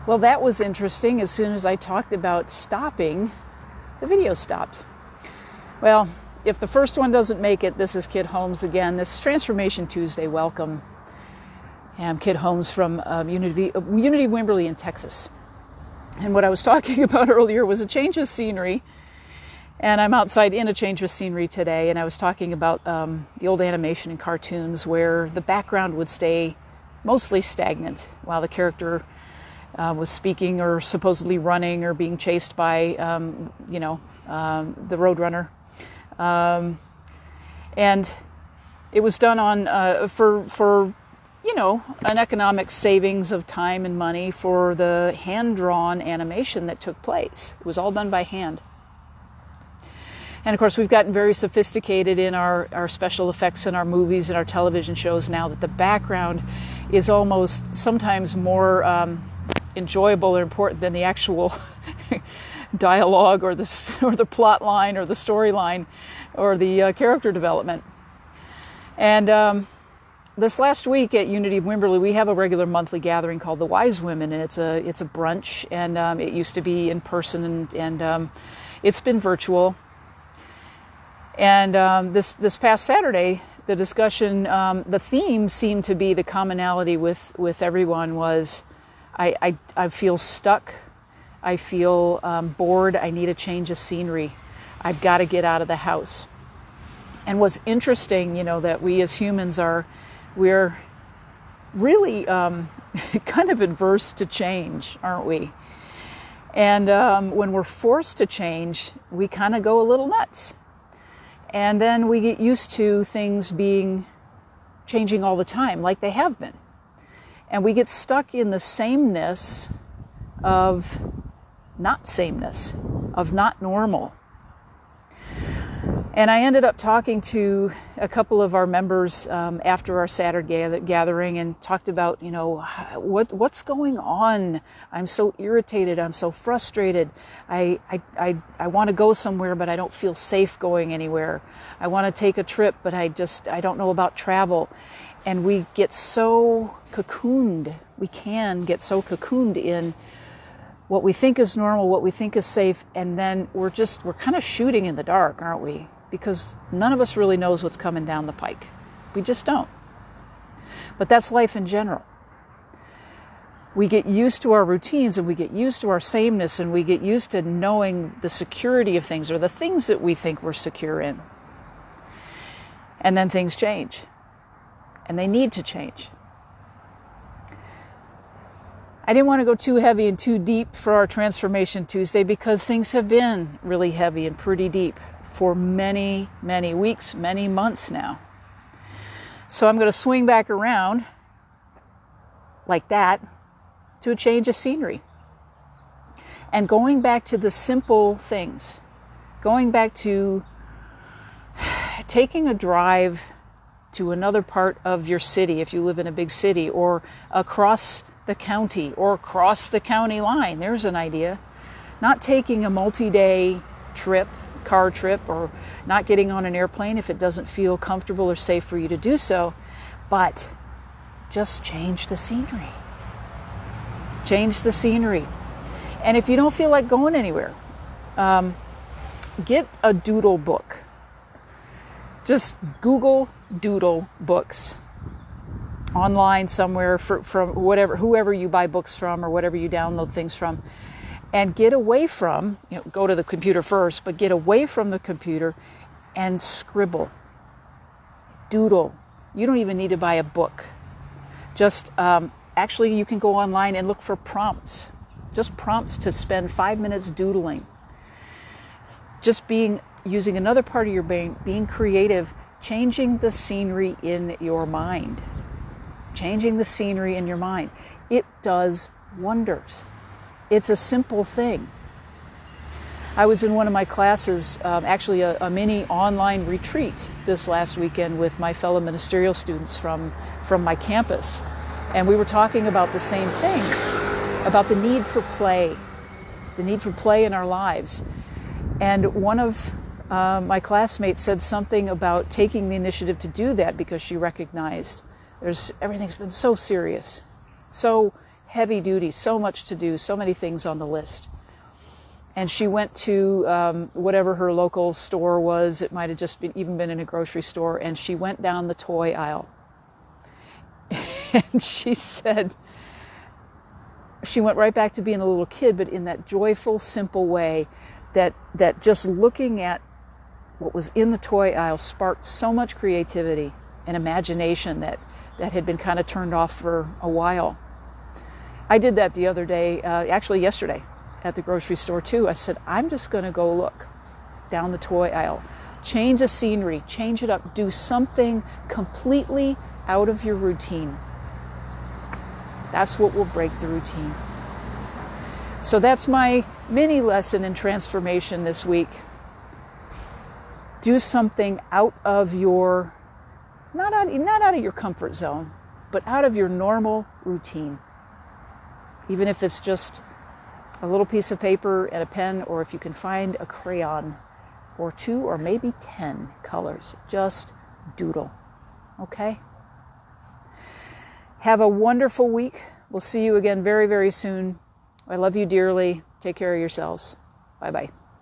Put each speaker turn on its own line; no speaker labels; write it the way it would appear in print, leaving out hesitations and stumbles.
Well, that was interesting. As soon as I talked about stopping, the video stopped. Well, if the first one doesn't make it, this is Kit Holmes again. This is Transformation Tuesday. Welcome. I'm Kit Holmes from Unity of Wimberley in Texas. And what I was talking about earlier was a change of scenery. And I'm outside in a change of scenery today. And I was talking about the old animation and cartoons where the background would stay mostly stagnant while the character was speaking or supposedly running or being chased by, the Roadrunner. And it was done on for an economic savings of time and money for the hand-drawn animation that took place. It was all done by hand. And of course, we've gotten very sophisticated in our special effects in our movies and our television shows now that the background is almost sometimes more enjoyable or important than the actual dialogue or the plot line or the storyline or the character development. And this last week at Unity of Wimberley, we have a regular monthly gathering called the Wise Women, and it's a brunch, and it used to be in person, and it's been virtual. And this past Saturday, the discussion, the theme seemed to be the commonality with everyone was, I feel stuck, I feel bored, I need a change of scenery, I've got to get out of the house. And what's interesting, that we as humans we're really kind of adverse to change, aren't we? And when we're forced to change, we kind of go a little nuts. And then we get used to things changing all the time, like they have been. And we get stuck in the sameness of not sameness, of not normal. And I ended up talking to a couple of our members after our Saturday gathering and talked about, what's going on? I'm so irritated. I'm so frustrated. I want to go somewhere, but I don't feel safe going anywhere. I want to take a trip, but I don't know about travel. And we get so cocooned. We can get so cocooned in what we think is normal, what we think is safe, and then we're kind of shooting in the dark, aren't we? Because none of us really knows what's coming down the pike. We just don't. But that's life in general. We get used to our routines and we get used to our sameness and we get used to knowing the security of things or the things that we think we're secure in. And then things change. And they need to change. I didn't want to go too heavy and too deep for our Transformation Tuesday because things have been really heavy and pretty deep for many, many weeks, many months now. So I'm going to swing back around like that to a change of scenery. And going back to the simple things, going back to taking a drive to another part of your city if you live in a big city, or across the county or across the county line. There's an idea. Not taking a multi-day trip, car trip, or not getting on an airplane if it doesn't feel comfortable or safe for you to do so, but just change the scenery. Change the scenery. And if you don't feel like going anywhere, get a doodle book. Just Google doodle books online somewhere from whoever you buy books from or whatever you download things from. And get away from, go to the computer first, but get away from the computer and scribble. Doodle. You don't even need to buy a book. Just, actually, you can go online and look for prompts. Just prompts to spend 5 minutes doodling. Just using another part of your brain, being creative, changing the scenery in your mind. Changing the scenery in your mind. It does wonders. It's a simple thing. I was in one of my classes, actually a mini online retreat this last weekend with my fellow ministerial students from my campus. And we were talking about the same thing, about the need for play in our lives. And one of my classmates said something about taking the initiative to do that because she recognized everything's been so serious, so heavy duty, so much to do, so many things on the list. And she went to whatever her local store was. It might have just even been in a grocery store. And she went down the toy aisle. And she said, she went right back to being a little kid, but in that joyful, simple way that just looking at what was in the toy aisle sparked so much creativity and imagination that had been kind of turned off for a while. I did that the other day, actually yesterday, at the grocery store too. I said, I'm just going to go look down the toy aisle, change the scenery, change it up, do something completely out of your routine. That's what will break the routine. So that's my mini lesson in transformation this week. Do something out of your, not out of your comfort zone, but out of your normal routine. Even if it's just a little piece of paper and a pen, or if you can find a crayon or 2 or maybe 10 colors, just doodle. Okay? Have a wonderful week. We'll see you again very, very soon. I love you dearly. Take care of yourselves. Bye-bye.